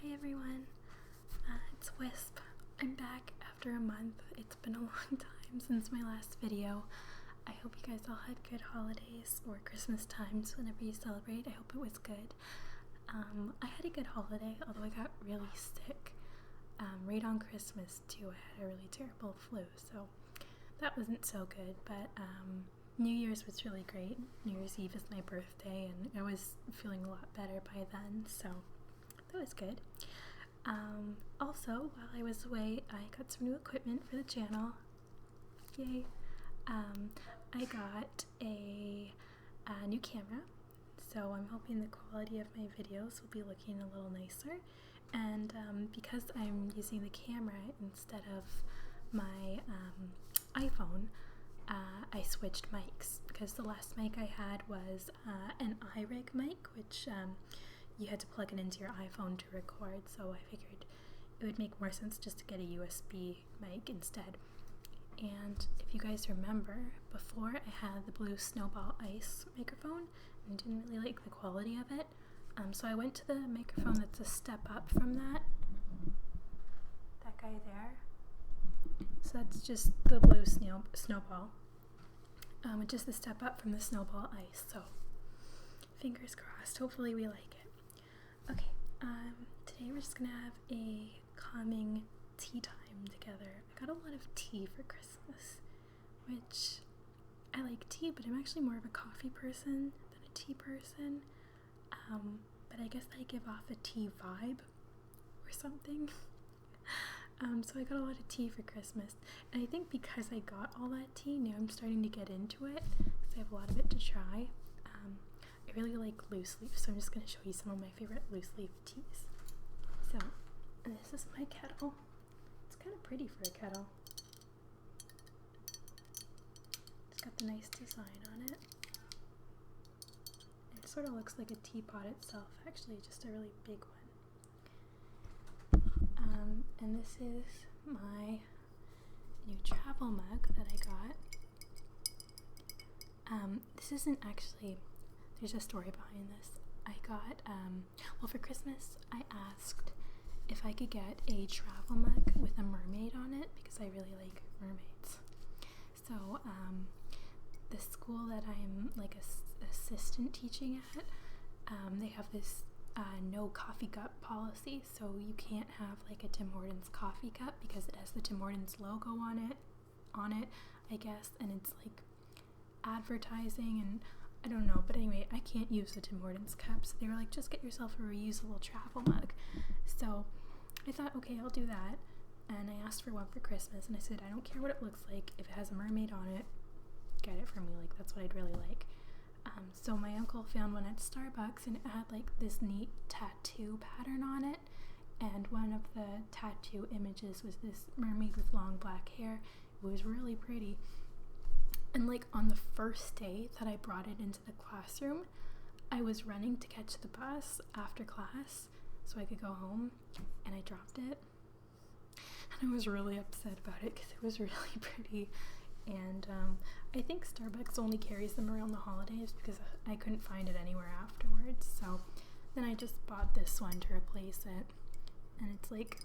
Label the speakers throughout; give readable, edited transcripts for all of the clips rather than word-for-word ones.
Speaker 1: Hi everyone, it's Wisp. I'm back after a month. It's been a long time since my last video. I hope you guys all had good holidays or Christmas times whenever you celebrate. I hope it was good. I had a good holiday, although I got really sick right on Christmas too. I had a really terrible flu, so that wasn't so good, but New Year's was really great. New Year's Eve is my birthday, and I was feeling a lot better by then, so that was good. Also, while I was away, I got some new equipment for the channel. Yay! I got a new camera, so I'm hoping the quality of my videos will be looking a little nicer. And because I'm using the camera instead of my iPhone, I switched mics because the last mic I had was an iRig mic, which you had to plug it into your iPhone to record, so I figured it would make more sense just to get a USB mic instead. And if you guys remember, before I had the Blue Snowball Ice microphone and didn't really like the quality of it, so I went to the microphone that's a step up from that guy there. So that's just the Blue Snowball, just the step up from the Snowball Ice, so fingers crossed, hopefully we like it. Okay, today we're just gonna have a calming tea time together. I got a lot of tea for Christmas, which I like tea, but I'm actually more of a coffee person than a tea person. But I guess I give off a tea vibe or something. So I got a lot of tea for Christmas, and I think because I got all that tea, now I'm starting to get into it because I have a lot of it to try. I really like loose leaf, so I'm just going to show you some of my favorite loose leaf teas. So, this is my kettle. It's kind of pretty for a kettle. It's got the nice design on it. It sort of looks like a teapot itself, actually, just a really big one. And this is my new travel mug that I got. This isn't actually... There's a story behind this. I got, well, for Christmas, I asked if I could get a travel mug with a mermaid on it because I really like mermaids. So, the school that I'm like assistant teaching at, they have this no coffee cup policy, so you can't have like a Tim Hortons coffee cup because it has the Tim Hortons logo on it, I guess, and it's like advertising and I don't know, but anyway, I can't use the Tim Hortons cup, so they were like, just get yourself a reusable travel mug. So I thought, okay, I'll do that, and I asked for one for Christmas, and I said, I don't care what it looks like, if it has a mermaid on it, get it for me, like, that's what I'd really like. So my uncle found one at Starbucks, and it had like this neat tattoo pattern on it, and one of the tattoo images was this mermaid with long black hair. It was really pretty. And like on the first day that I brought it into the classroom, I was running to catch the bus after class so I could go home, and I dropped it. And I was really upset about it because it was really pretty. And I think Starbucks only carries them around the holidays because I couldn't find it anywhere afterwards. So then I just bought this one to replace it. And it's like,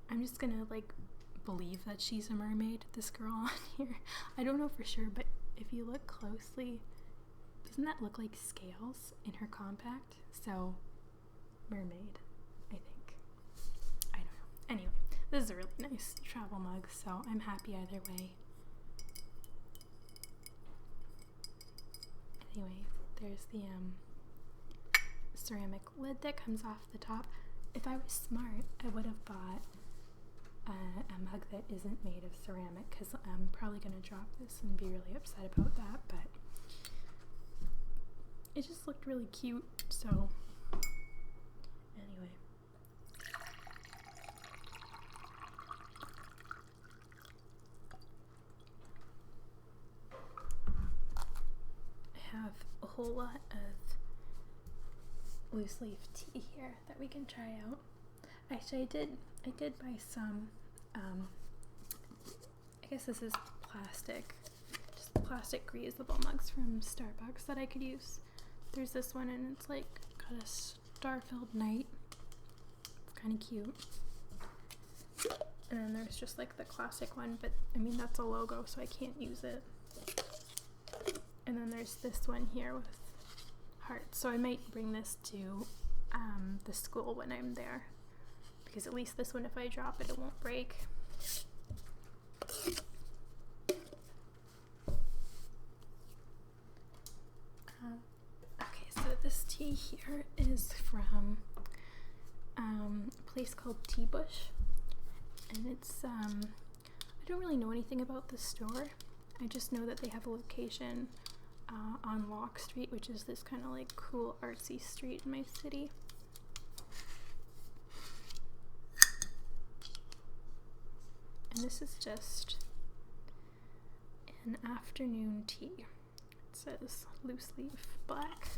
Speaker 1: I'm just gonna like believe that she's a mermaid, this girl on here. I don't know for sure, but if you look closely, doesn't that look like scales in her compact? So, mermaid, I think. I don't know. Anyway, this is a really nice travel mug, so I'm happy either way. Anyway, there's the ceramic lid that comes off the top. If I was smart, I would have bought a mug that isn't made of ceramic because I'm probably going to drop this and be really upset about that, but it just looked really cute, so anyway. I have a whole lot of loose leaf tea here that we can try out. Actually, I did buy some, I guess this is plastic, just plastic reusable mugs from Starbucks that I could use. There's this one, and it's like got a star-filled night kind of cute. And then there's just like the classic one, but I mean that's a logo, so I can't use it. And then there's this one here with hearts. So I might bring this to the school when I'm there, because at least this one, if I drop it, it won't break. Okay, so this tea here is from a place called Tea Bush, and it's I don't really know anything about the store. I just know that they have a location on Locke Street, which is this kind of like cool artsy street in my city. And this is just an afternoon tea. It says loose leaf black.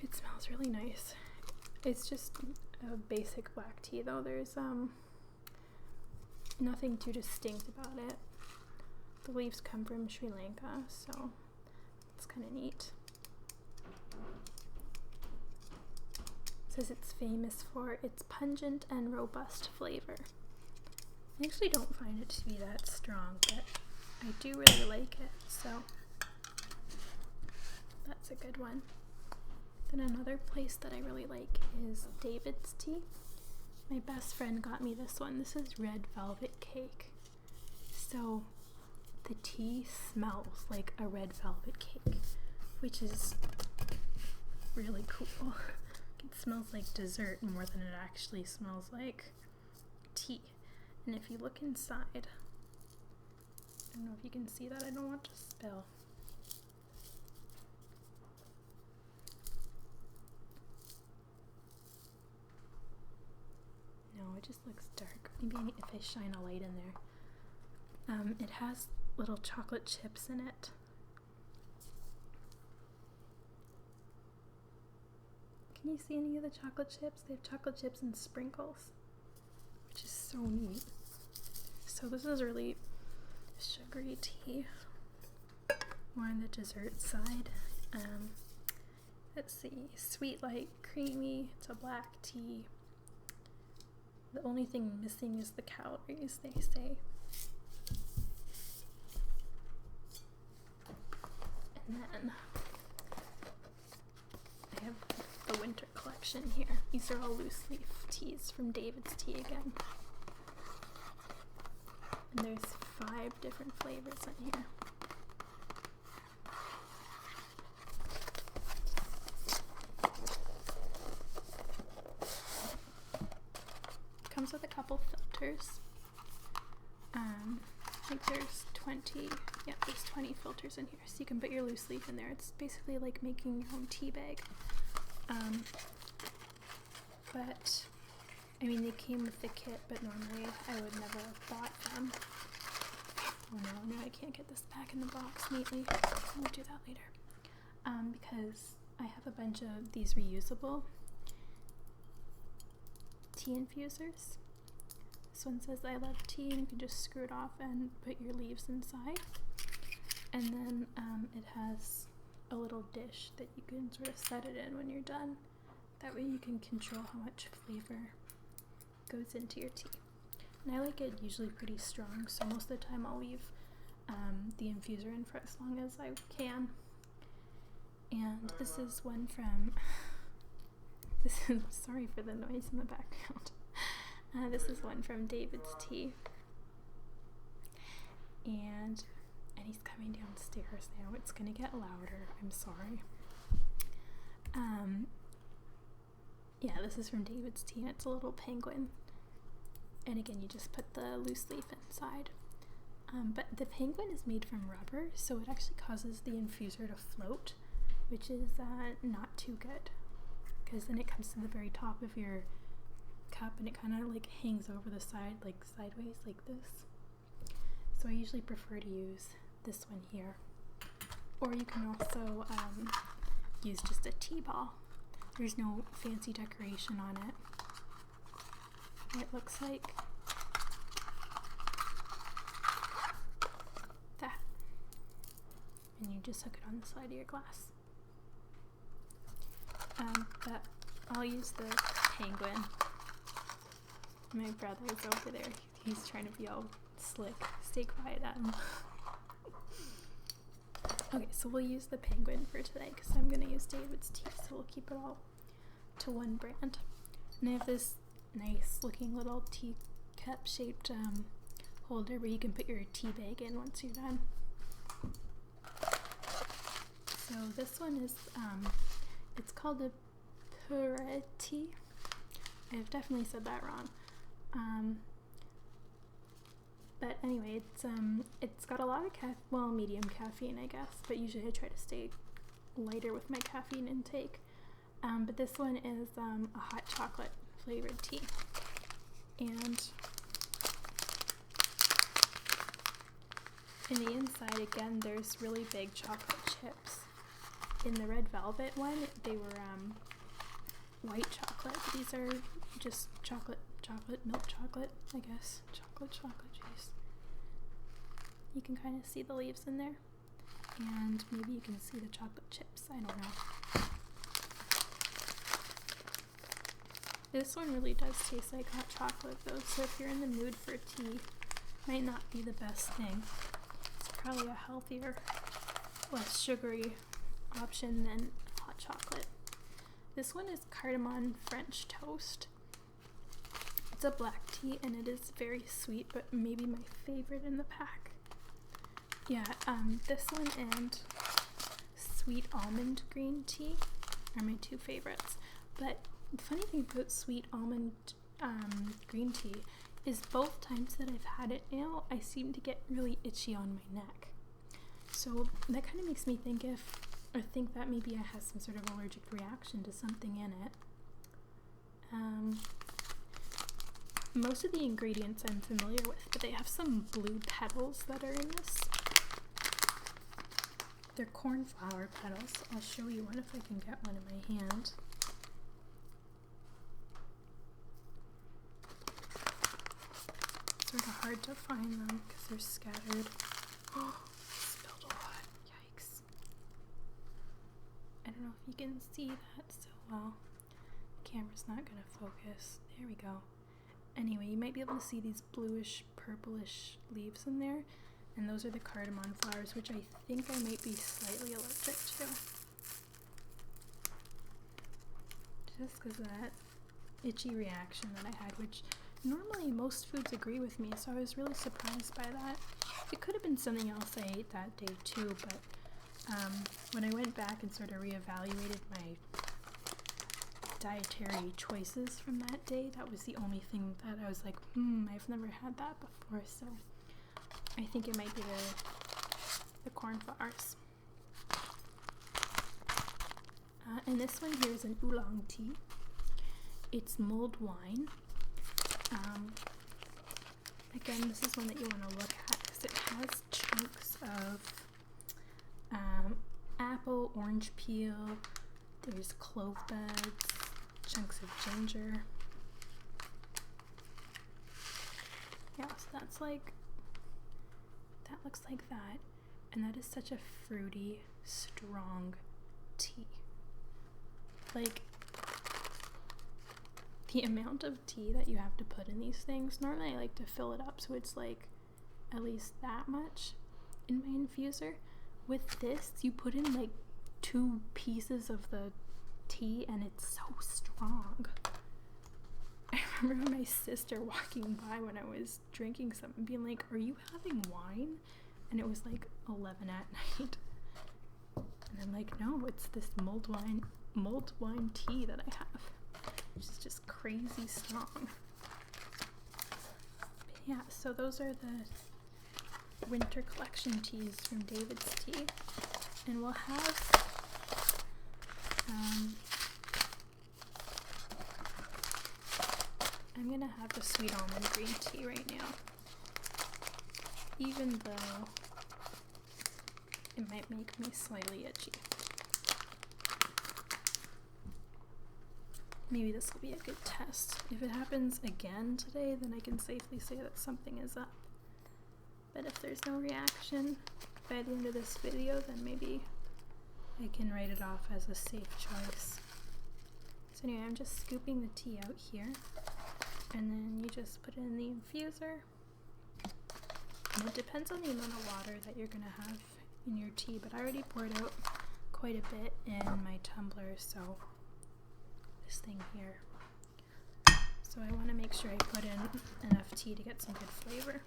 Speaker 1: It smells really nice. It's just a basic black tea though. There's nothing too distinct about it. The leaves come from Sri Lanka, so it's kind of neat. It says it's famous for its pungent and robust flavor. I actually don't find it to be that strong, but I do really like it, so that's a good one. Then another place that I really like is David's Tea. My best friend got me this one. This is red velvet cake. So the tea smells like a red velvet cake, which is really cool. It smells like dessert more than it actually smells like tea. And if you look inside, I don't know if you can see that, I don't want to spill. No, it just looks dark. Maybe if I shine a light in there. It has little chocolate chips in it. Can you see any of the chocolate chips? They have chocolate chips and sprinkles, which is so neat. So this is really sugary tea, more on the dessert side. Let's see, sweet, light, creamy. It's a black tea. The only thing missing is the calories, they say. And then I have the winter collection here. These are all loose leaf teas from David's Tea again. And there's 5 different flavors in here. Comes with a couple filters. I think there's 20, yeah, there's 20 filters in here, so you can put your loose leaf in there. It's basically like making your own tea bag. But, I mean, they came with the kit, but normally I would never have bought them. Oh no, I can't get this back in the box neatly. I'll do that later. Because I have a bunch of these reusable tea infusers. This one says I love tea, and you can just screw it off and put your leaves inside. And then it has a little dish that you can sort of set it in when you're done. That way you can control how much flavor goes into your tea. And I like it usually pretty strong, so most of the time I'll leave the infuser in for as long as I can. And this is one from, sorry for the noise in the background. This is one from David's Tea. And he's coming downstairs now. It's gonna get louder, I'm sorry. Yeah, this is from David's Tea, and it's a little penguin. And again, you just put the loose leaf inside. But the penguin is made from rubber, so it actually causes the infuser to float, which is not too good, because then it comes to the very top of your cup and it kind of like hangs over the side, like sideways like this. So I usually prefer to use this one here. Or you can also use just a tea ball. There's no fancy decoration on it. It looks like that. And you just hook it on the side of your glass. but I'll use the Penguin. My brother is over there. He's trying to be all slick. Stay quiet, Adam. Okay, so we'll use the Penguin for today because I'm going to use David's tea, so we'll keep it all to one brand. And I have this nice looking little teacup shaped holder where you can put your tea bag in once you're done. So this one is, it's called a Purée tea. I've definitely said that wrong. But anyway, it's got a lot of medium caffeine, I guess, but usually I try to stay lighter with my caffeine intake. But this one is a hot chocolate flavored tea. And in the inside, again, there's really big chocolate chips. In the red velvet one, they were white chocolate. These are just milk chocolate, I guess. Chocolate juice. You can kind of see the leaves in there. And maybe you can see the chocolate chips. I don't know. This one really does taste like hot chocolate though, so if you're in the mood for tea, might not be the best thing. It's probably a healthier, less sugary option than hot chocolate. This one is cardamom French toast. It's a black tea and it is very sweet, but maybe my favorite in the pack. Yeah, this one and sweet almond green tea are my two favorites. But the funny thing about sweet almond green tea is both times that I've had it now, I seem to get really itchy on my neck. So that kind of makes me think that maybe I have some sort of allergic reaction to something in it. Most of the ingredients I'm familiar with, but they have some blue petals that are in this. They're cornflower petals. I'll show you one if I can get one in my hand. It's sort of hard to find them because they're scattered. Oh, I spilled a lot. Yikes. I don't know if you can see that so well. The camera's not going to focus. There we go. Anyway, you might be able to see these bluish, purplish leaves in there. And those are the cardamom flowers, which I think I might be slightly allergic to. Just because of that itchy reaction that I had, which normally most foods agree with me, so I was really surprised by that. It could have been something else I ate that day too, but when I went back and sort of reevaluated my dietary choices from that day, that was the only thing that I was like, I've never had that before, so I think it might be the cornflowers. And this one here is an oolong tea. It's mulled wine. Again, this is one that you want to look at because it has chunks of apple, orange peel, there's clove buds, chunks of ginger. Yeah, so that's like, that looks like that, and that is such a fruity, strong tea. Like, the amount of tea that you have to put in these things, normally I like to fill it up so it's like at least that much in my infuser. With this, you put in like 2 pieces of the tea and it's so strong. I remember my sister walking by when I was drinking some and being like, "Are you having wine?" And it was like 11 at night. And I'm like, "No, it's this mulled wine tea that I have." Which is just crazy strong. But yeah, so those are the winter collection teas from David's Tea. And we'll have I'm gonna have the sweet almond green tea right now. Even though it might make me slightly itchy. Maybe this will be a good test. If it happens again today, then I can safely say that something is up. But if there's no reaction by the end of this video, then maybe I can write it off as a safe choice. So anyway, I'm just scooping the tea out here, and then you just put it in the infuser. And it depends on the amount of water that you're gonna have in your tea, but I already poured out quite a bit in my tumbler, so this thing here. So I want to make sure I put in enough tea to get some good flavor.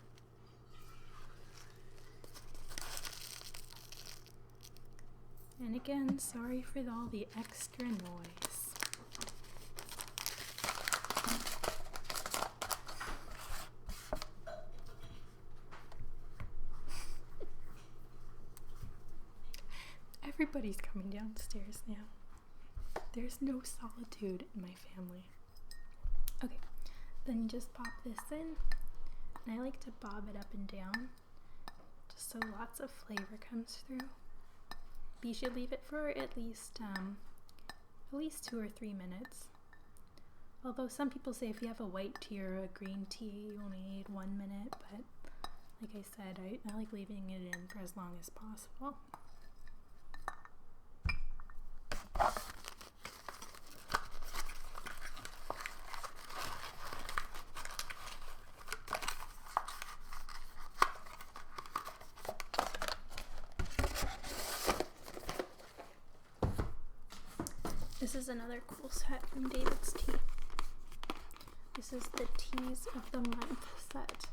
Speaker 1: And again, sorry for all the extra noise. Everybody's coming downstairs now. There's no solitude in my family. Okay, then you just pop this in, and I like to bob it up and down, just so lots of flavor comes through. But you should leave it for at least 2 or 3 minutes. Although some people say if you have a white tea or a green tea, you only need 1 minute, but like I said, I like leaving it in for as long as possible. This is another cool set from David's Tea. This is the Teas of the Month set.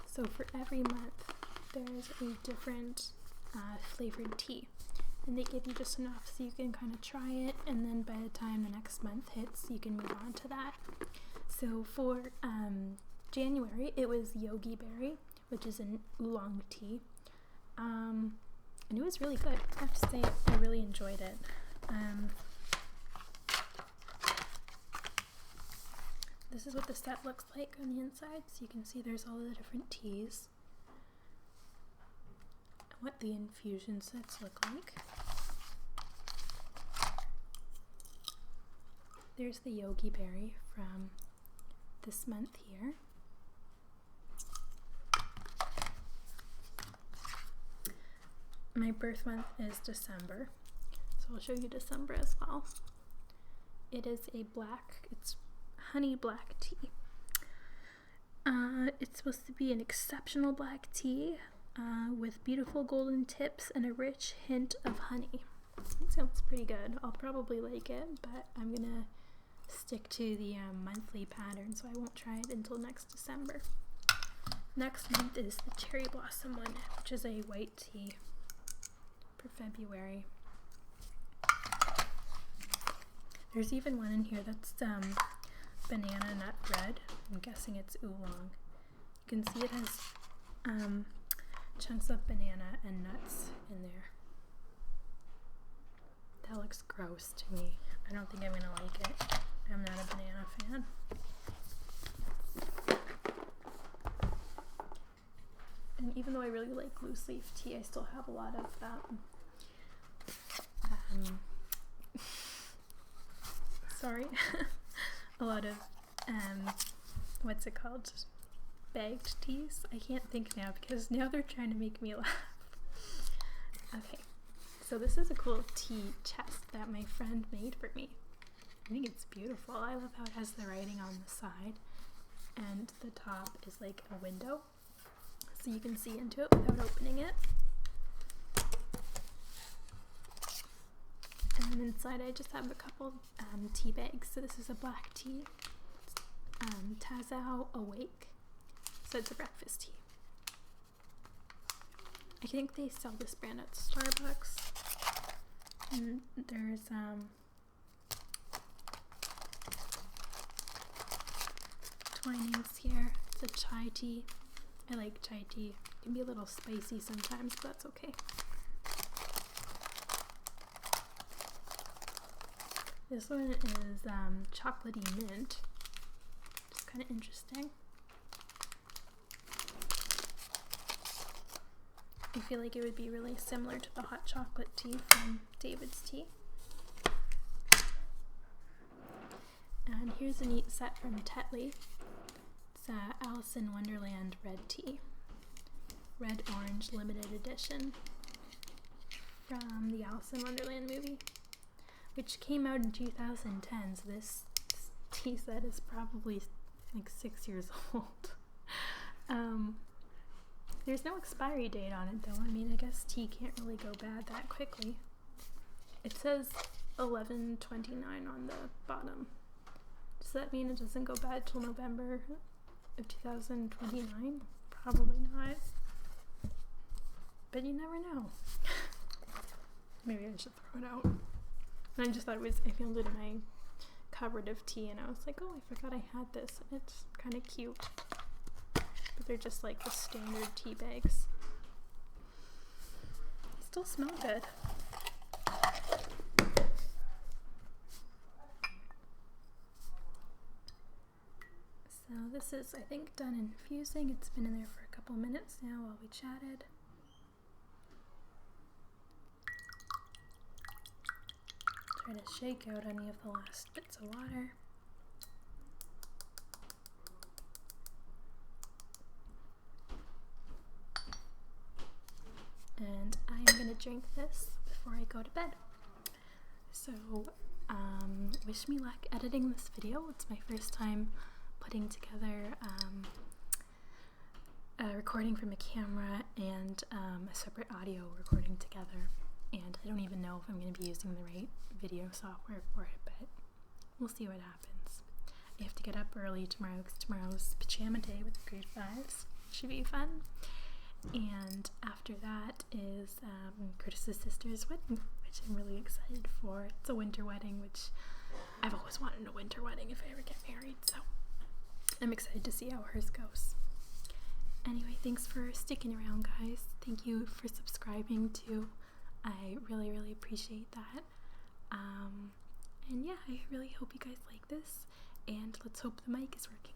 Speaker 1: So for every month, there's a different flavored tea. And they give you just enough so you can kind of try it, and then by the time the next month hits, you can move on to that. So for January, it was Yogi Berry, which is an oolong tea. And it was really good. I have to say, I really enjoyed it. This is what the set looks like on the inside, so you can see there's all the different teas and what the infusion sets look like. There's the Yogi Berry from this month here. My birth month is December, so I'll show you December as well. It is it's honey black tea. It's supposed to be an exceptional black tea with beautiful golden tips and a rich hint of honey. It sounds pretty good. I'll probably like it, but I'm gonna stick to the monthly pattern, so I won't try it until next December. Next month is the cherry blossom one, which is a white tea for February. There's even one in here that's banana nut bread. I'm guessing it's oolong. You can see it has chunks of banana and nuts in there. That looks gross to me. I don't think I'm gonna like it. I'm not a banana fan. And even though I really like loose leaf tea, I still have a lot of sorry, a lot of what's it called? Bagged teas. I can't think now because now they're trying to make me laugh. Okay, so this is a cool tea chest that my friend made for me. I think it's beautiful. I love how it has the writing on the side, and the top is like a window, so you can see into it without opening it. And inside I just have a couple tea bags. So this is a black tea. It's Tazao Awake. So it's a breakfast tea. I think they sell this brand at Starbucks. And there's Twinings here. It's a chai tea. I like chai tea. It can be a little spicy sometimes, but that's okay. This one is chocolatey mint, which is kind of interesting. I feel like it would be really similar to the hot chocolate tea from David's Tea. And here's a neat set from Tetley. It's Alice in Wonderland red tea. Red Orange limited edition from the Alice in Wonderland movie. which came out in 2010, so this tea set is probably like 6 years old. There's no expiry date on it though. I mean, I guess tea can't really go bad that quickly. It says 11/29 on the bottom. Does that mean it doesn't go bad till November of 2029? Probably not. But you never know. Maybe I should throw it out. And I just thought I found it in my cupboard of tea and I was like, oh, I forgot I had this. And it's kind of cute. But they're just like the standard tea bags. They still smell good. So this is, I think, done infusing. It's been in there for a couple minutes now while we chatted. Try to shake out any of the last bits of water. And I am going to drink this before I go to bed. So, wish me luck editing this video. It's my first time putting together a recording from a camera and a separate audio recording together. And I don't even know if I'm going to be using the right video software for it, but we'll see what happens. I have to get up early tomorrow because tomorrow's pajama day with the grade 5s. Should be fun. And after that is Curtis's sister's wedding, which I'm really excited for. It's a winter wedding, which I've always wanted a winter wedding if I ever get married, so I'm excited to see how hers goes. Anyway, thanks for sticking around, guys. Thank you for subscribing too. I really, really appreciate that. And yeah, I really hope you guys like this, and let's hope the mic is working.